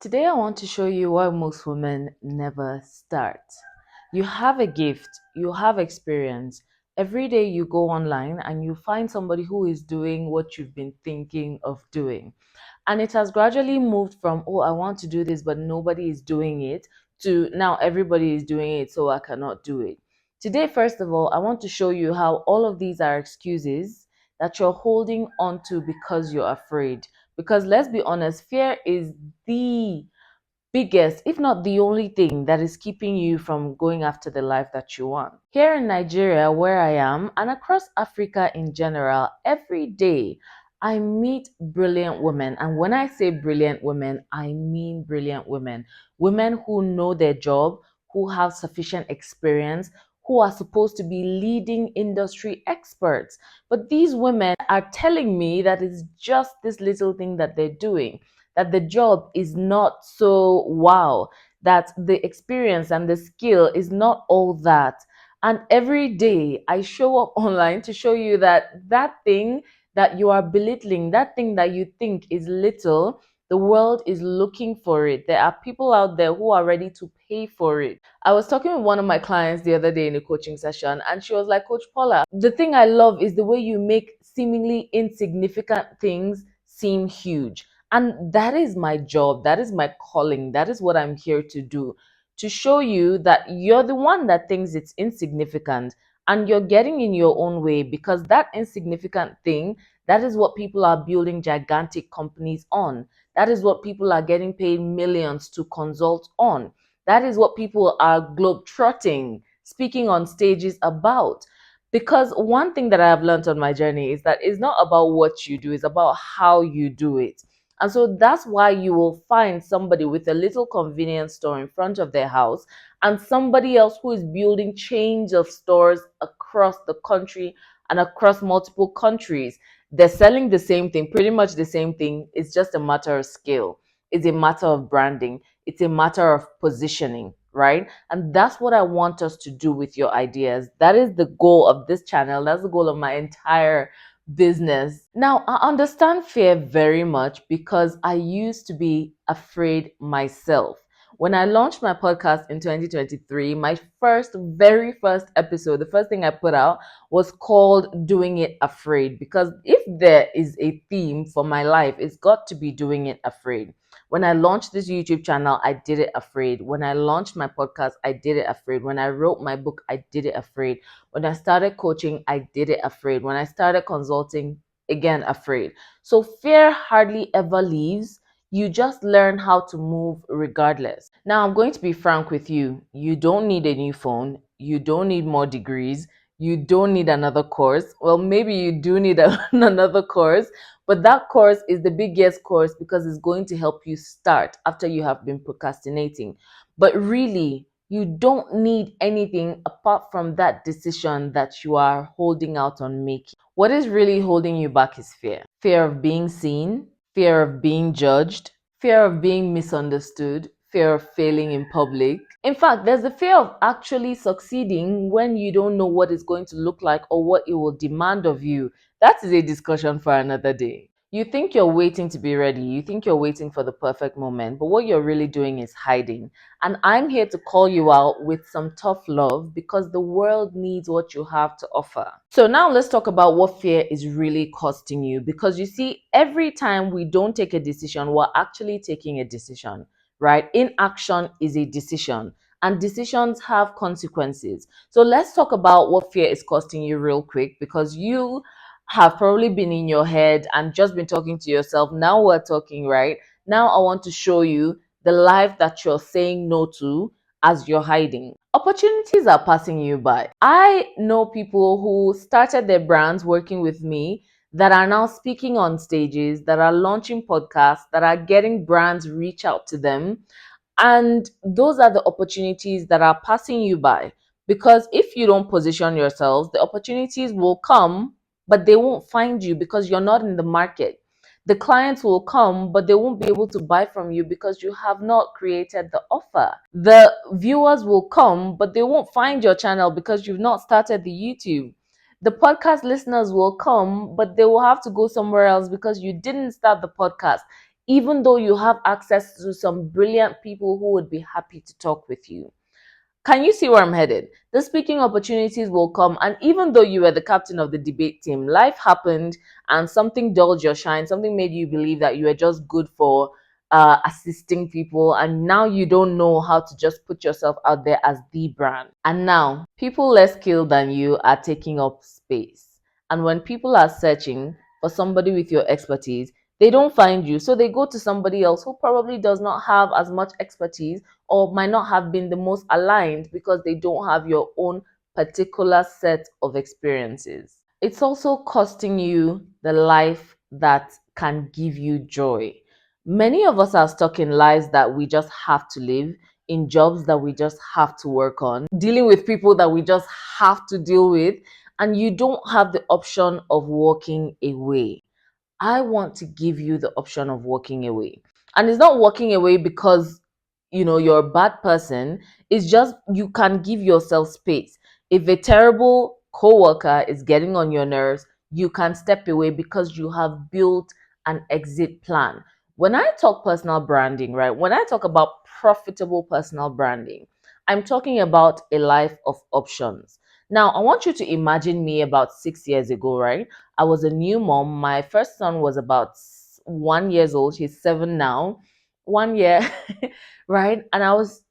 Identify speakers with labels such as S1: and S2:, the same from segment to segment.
S1: Today, I want to show you why most women never start. You have a gift, you have experience. Every day you go online and you find somebody who is doing what you've been thinking of doing. And it has gradually moved from, oh, I want to do this, but nobody is doing it, to now everybody is doing it, so I cannot do it. Today, first of all, I want to show you how all of these are excuses that you're holding on to because you're afraid. Because let's be honest, fear is the biggest, if not the only thing that is keeping you from going after the life that you want. Here in Nigeria, where I am, and across Africa in general, every day I meet brilliant women. And when I say brilliant women, I mean brilliant women. Women who know their job, who have sufficient experience, who are supposed to be leading industry experts. But these women are telling me that it's just this little thing that they're doing, that the job is not so wow, that the experience and the skill is not all that. And every day I show up online to show you that that thing that you are belittling, that thing that you think is little, the world is looking for it. There are people out there who are ready to pay for it. I was talking with one of my clients the other day in a coaching session, and she was like, Coach Paula, the thing I love is the way you make seemingly insignificant things seem huge. And that is my job. That is my calling. That is what I'm here to do. To show you that you're the one that thinks it's insignificant and you're getting in your own way, because that insignificant thing, that is what people are building gigantic companies on. That is what people are getting paid millions to consult on. That is what people are globetrotting, speaking on stages about. Because one thing that I have learned on my journey is that it's not about what you do, it's about how you do it. And so that's why you will find somebody with a little convenience store in front of their house and somebody else who is building chains of stores across the country and across multiple countries. They're selling the same thing, pretty much the same thing. It's just a matter of scale. It's a matter of branding. It's a matter of positioning, right? And that's what I want us to do with your ideas. That is the goal of this channel. That's the goal of my entire business. Now, I understand fear very much because I used to be afraid myself. When I launched my podcast in 2023, my very first episode, the first thing I put out was called Doing It Afraid. Because if there is a theme for my life, it's got to be doing it afraid. When I launched this YouTube channel, I did it afraid. When I launched my podcast, I did it afraid. When I wrote my book, I did it afraid. When I started coaching, I did it afraid. When I started consulting, again, afraid. So fear hardly ever leaves. You just learn how to move regardless. Now, I'm going to be frank with you. You don't need a new phone. You don't need more degrees. You don't need another course. Well, maybe you do need another course, but that course is the biggest course because it's going to help you start after you have been procrastinating. But really, you don't need anything apart from that decision that you are holding out on making. What is really holding you back is fear. Fear of being seen, fear of being judged, fear of being misunderstood, fear of failing in public. In fact, there's the fear of actually succeeding when you don't know what it's going to look like or what it will demand of you. That is a discussion for another day. You think you're waiting to be ready. You think you're waiting for the perfect moment, but what you're really doing is hiding. And I'm here to call you out with some tough love because the world needs what you have to offer. So now let's talk about what fear is really costing you. Because you see, every time we don't take a decision, we're actually taking a decision, right? Inaction is a decision, and decisions have consequences. So let's talk about what fear is costing you real quick, because you have probably been in your head and just been talking to yourself. Now we're talking, right? Now I want to show you the life that you're saying no to as you're hiding. Opportunities are passing you by. I know people who started their brands working with me that are now speaking on stages, that are launching podcasts, that are getting brands reach out to them. And those are the opportunities that are passing you by. Because if you don't position yourselves, the opportunities will come, but they won't find you because you're not in the market. The clients will come, but they won't be able to buy from you because you have not created the offer. The viewers will come, but they won't find your channel because you've not started the YouTube. The podcast listeners will come, but they will have to go somewhere else because you didn't start the podcast. even though you have access to some brilliant people who would be happy to talk with you. Can you see where I'm headed? The speaking opportunities will come, and even though you were the captain of the debate team, life happened and something dulled your shine, something made you believe that you were just good for assisting people, and now you don't know how to just put yourself out there as the brand. And now, people less skilled than you are taking up space. And when people are searching for somebody with your expertise, they don't find you, so they go to somebody else who probably does not have as much expertise or might not have been the most aligned because they don't have your own particular set of experiences. It's also costing you the life that can give you joy. Many of us are stuck in lives that we just have to live, in jobs that we just have to work on, dealing with people that we just have to deal with, and you don't have the option of walking away. I want to give you the option of walking away. And it's not walking away because you're a bad person. It's just you can give yourself space. If a terrible coworker is getting on your nerves, you can step away because you have built an exit plan. When I talk personal branding, right? When I talk about profitable personal branding, I'm talking about a life of options. Now, I want you to imagine me about 6 years ago, right? I was a new mom. My first son was about 1 years old. He's 7 now. 1 year, right? And I was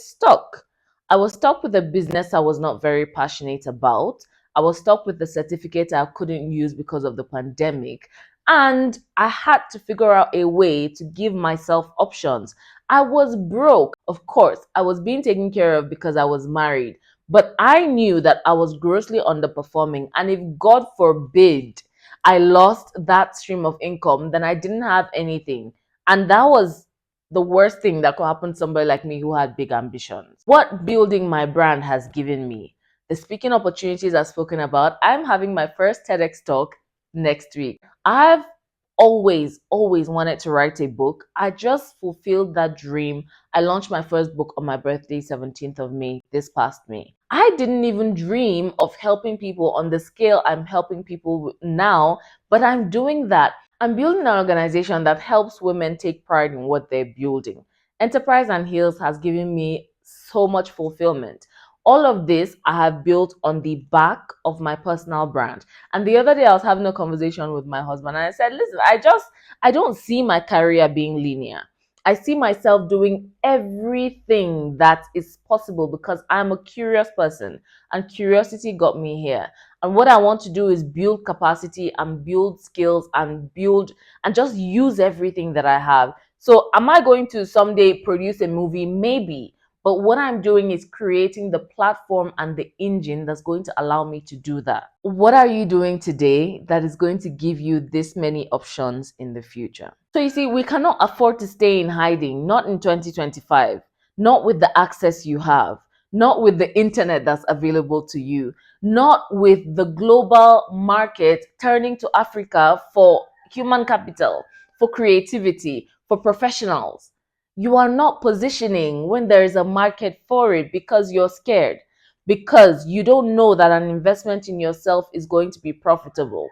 S1: stuck. I was stuck with a business I was not very passionate about. I was stuck with the certificate I couldn't use because of the pandemic. And I had to figure out a way to give myself options. I was broke. Of course, I was being taken care of because I was married. But I knew that I was grossly underperforming. And if God forbid I lost that stream of income, then I didn't have anything. And that was the worst thing that could happen to somebody like me who had big ambitions. What building my brand has given me, the speaking opportunities I've spoken about, I'm having my first TEDx talk next week. I've always wanted to write a book. I just fulfilled that dream. I launched my first book on my birthday, 17th of May, this past May. I didn't even dream of helping people on the scale I'm helping people now, but I'm doing that. I'm building an organization that helps women take pride in what they're building. Enterprise and Heals has given me so much fulfillment. All of this I have built on the back of my personal brand. And the other day I was having a conversation with my husband and I said, listen, I don't see my career being linear. I see myself doing everything that is possible because I'm a curious person and curiosity got me here. And what I want to do is build capacity and build skills and build and just use everything that I have. So am I going to someday produce a movie? Maybe. But what I'm doing is creating the platform and the engine that's going to allow me to do that. What are you doing today that is going to give you this many options in the future? So you see, we cannot afford to stay in hiding, not in 2025, not with the access you have, not with the internet that's available to you, not with the global market turning to Africa for human capital, for creativity, for professionals. You are not positioning when there is a market for it because you're scared, because you don't know that an investment in yourself is going to be profitable.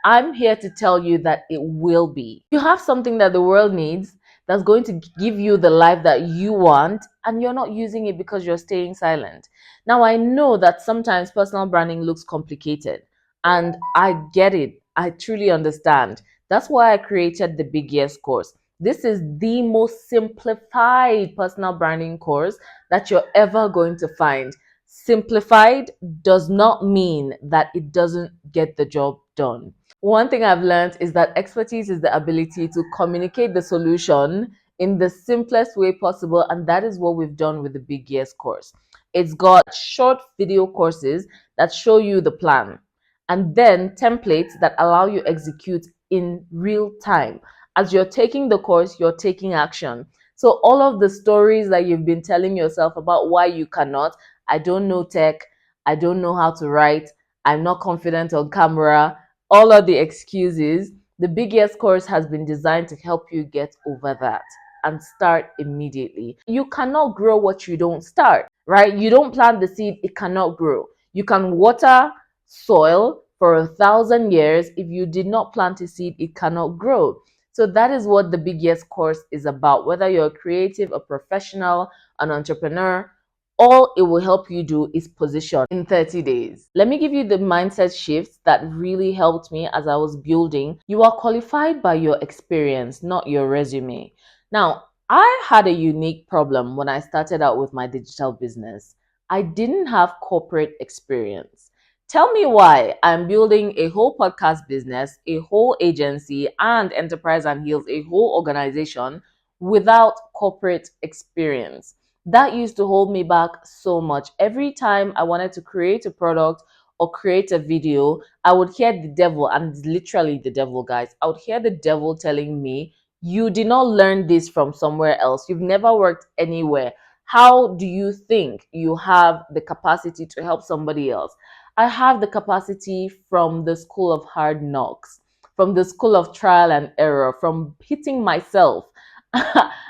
S1: I'm here to tell you that it will be. You have something that the world needs that's going to give you the life that you want, and you're not using it because you're staying silent. Now, I know that sometimes personal branding looks complicated, and I get it. I truly understand. That's why I created the Big Yes course. This is the most simplified personal branding course that you're ever going to find. Simplified does not mean that it doesn't get the job done. One thing I've learned is that expertise is the ability to communicate the solution in the simplest way possible, and that is what we've done with the Big Yes course. It's got short video courses that show you the plan, and then templates that allow you execute in real time. As you're taking the course, you're taking action. So all of the stories that you've been telling yourself about why you cannot, I don't know tech, I don't know how to write, I'm not confident on camera, all of the excuses, the Big Yes course has been designed to help you get over that and start immediately. You cannot grow what you don't start, right? You don't plant the seed, it cannot grow. You can water soil for 1,000 years. If you did not plant a seed, it cannot grow. So that is what the Big Yes course is about. Whether you're a creative, a professional, an entrepreneur, all it will help you do is position in 30 days. Let me give you the mindset shifts that really helped me as I was building. You are qualified by your experience, not your resume. Now, I had a unique problem when I started out with my digital business. I didn't have corporate experience. Tell me why I'm building a whole podcast business, a whole agency, and Enterprise and Heals, a whole organization without corporate experience. That used to hold me back so much. Every time I wanted to create a product or create a video, I would hear the devil, and it's literally the devil, guys. I would hear the devil telling me, you did not learn this from somewhere else. You've never worked anywhere. How do you think you have the capacity to help somebody else? I have the capacity from the school of hard knocks, from the school of trial and error, from hitting myself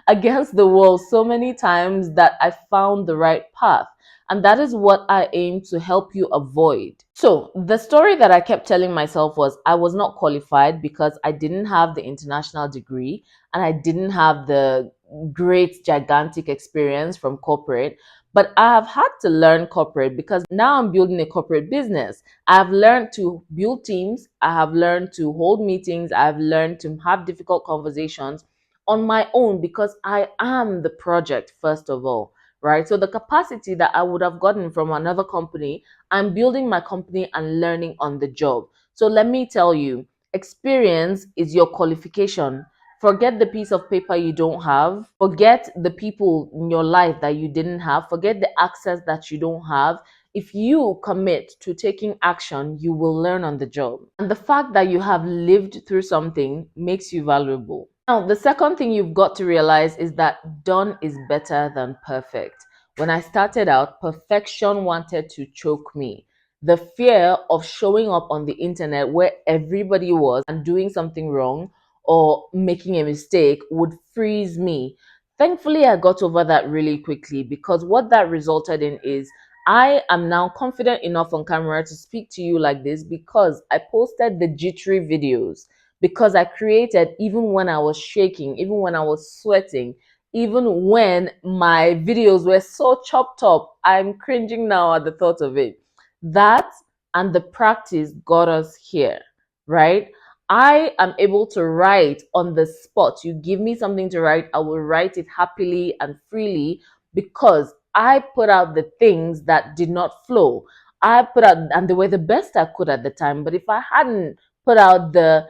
S1: against the wall so many times that I found the right path. And that is what I aim to help you avoid. So, the story that I kept telling myself was I was not qualified because I didn't have the international degree and I didn't have the great, gigantic experience from corporate. But I have had to learn corporate because now I'm building a corporate business. I've learned to build teams, I have learned to hold meetings, I've learned to have difficult conversations on my own because I am the project, first of all, right? So the capacity that I would have gotten from another company, I'm building my company and learning on the job. So let me tell you, experience is your qualification. Forget the piece of paper you don't have. Forget the people in your life that you didn't have. Forget the access that you don't have. If you commit to taking action, you will learn on the job. And the fact that you have lived through something makes you valuable. Now, the second thing you've got to realize is that done is better than perfect. When I started out, perfection wanted to choke me. The fear of showing up on the internet where everybody was and doing something wrong or making a mistake would freeze me. Thankfully, I got over that really quickly because what that resulted in is I am now confident enough on camera to speak to you like this because I posted the jittery videos, because I created even when I was shaking, even when I was sweating, even when my videos were so chopped up. I'm cringing now at the thought of it. That and the practice got us here, right? I am able to write on the spot. You give me something to write, I will write it happily and freely because I put out the things that did not flow. I put out, and they were the best I could at the time. But if I hadn't put out the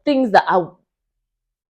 S1: things that I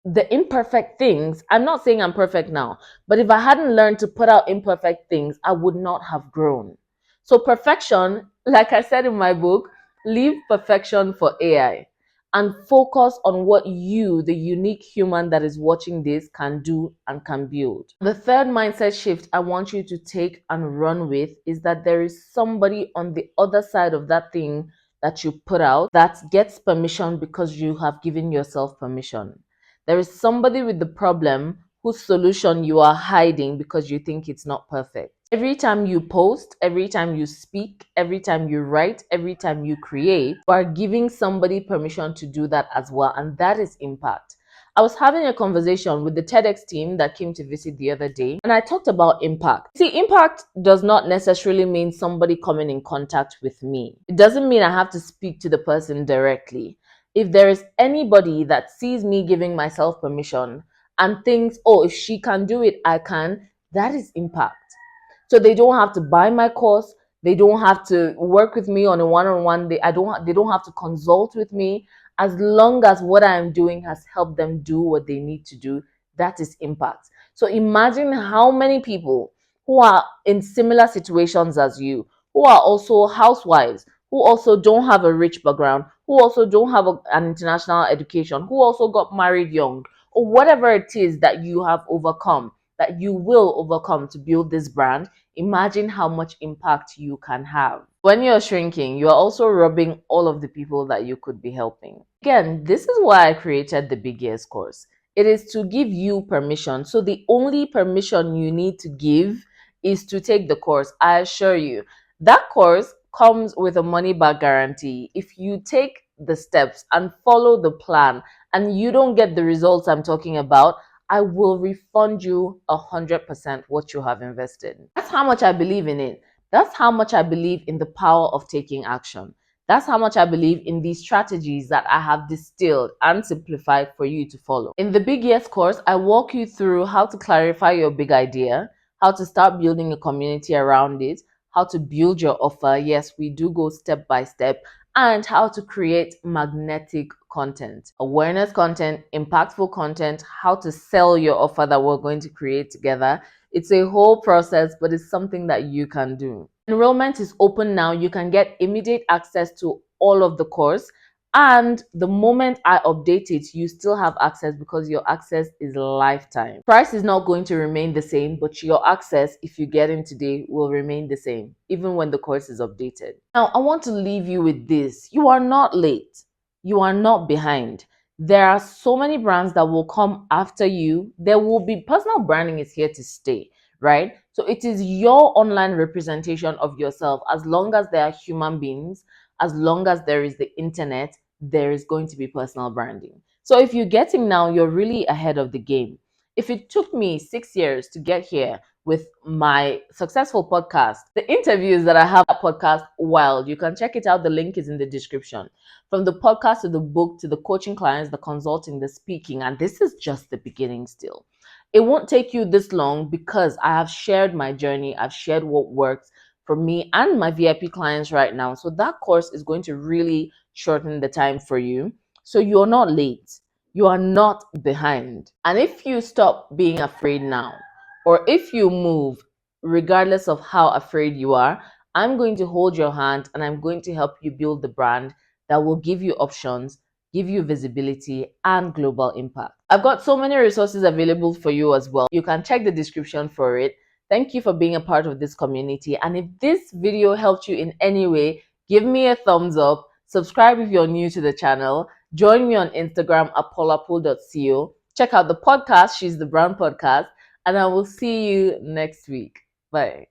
S1: the imperfect things, I'm not saying I'm perfect now, but if I hadn't learned to put out imperfect things, I would not have grown. So perfection, like I said in my book, leave perfection for AI and focus on what you, the unique human that is watching this, can do and can build. The third mindset shift I want you to take and run with is that there is somebody on the other side of that thing that you put out that gets permission because you have given yourself permission. There is somebody with the problem whose solution you are hiding because you think it's not perfect. Every time you post, every time you speak, every time you write, every time you create, you are giving somebody permission to do that as well. And that is impact. I was having a conversation with the TEDx team that came to visit the other day, and I talked about impact. See, impact does not necessarily mean somebody coming in contact with me. It doesn't mean I have to speak to the person directly. If there is anybody that sees me giving myself permission and thinks, oh, if she can do it, I can, that is impact. So they don't have to buy my course. They don't have to work with me on a one-on-one. They don't have to consult with me. As long as what I am doing has helped them do what they need to do, that is impact. So imagine how many people who are in similar situations as you, who are also housewives, who also don't have a rich background, who also don't have an international education, who also got married young, or whatever it is that you have overcome, that you will overcome to build this brand. Imagine how much impact you can have. When you're shrinking, you're also robbing all of the people that you could be helping. Again, this is why I created the Big Years course. It is to give you permission. So the only permission you need to give is to take the course. I assure you, that course comes with a money back guarantee. If you take the steps and follow the plan and you don't get the results I'm talking about, I will refund you 100% what you have invested. That's how much I believe in it. That's how much I believe in the power of taking action. That's how much I believe in these strategies that I have distilled and simplified for you to follow. In the Big Yes course, I walk you through how to clarify your big idea, how to start building a community around it, how to build your offer. Yes, we do go step by step, and how to create magnetic content, awareness content, impactful content, how to sell your offer that we're going to create together. It's a whole process, but it's something that you can do. Enrollment is open now. You can get immediate access to all of the course. And the moment I update it, you still have access because your access is lifetime. Price is not going to remain the same, but your access, if you get in today, will remain the same, even when the course is updated. Now, I want to leave you with this. You are not late. You are not behind. There are so many brands that will come after you. There will be personal branding is here to stay, right? So it is your online representation of yourself. As long as there are human beings, as long as there is the internet, there is going to be personal branding. So if you're getting now, you're really ahead of the game. If it took me 6 years to get here with my successful podcast, the interviews that I have at podcast Wild, you can check it out. The link is in the description. From the podcast to the book to the coaching clients, the consulting, the speaking, and this is just the beginning still. It won't take you this long because I have shared my journey. I've shared what works for me and my VIP clients right now. So that course is going to really shorten the time for you. So you're not late. You are not behind. And if you stop being afraid now, or if you move, regardless of how afraid you are, I'm going to hold your hand and I'm going to help you build the brand that will give you options, give you visibility and global impact. I've got so many resources available for you as well. You can check the description for it. Thank you for being a part of this community. And if this video helped you in any way, give me a thumbs up, subscribe if you're new to the channel, join me on Instagram at paulapool.co. Check out the podcast, She's the Brand Podcast, and I will see you next week. Bye.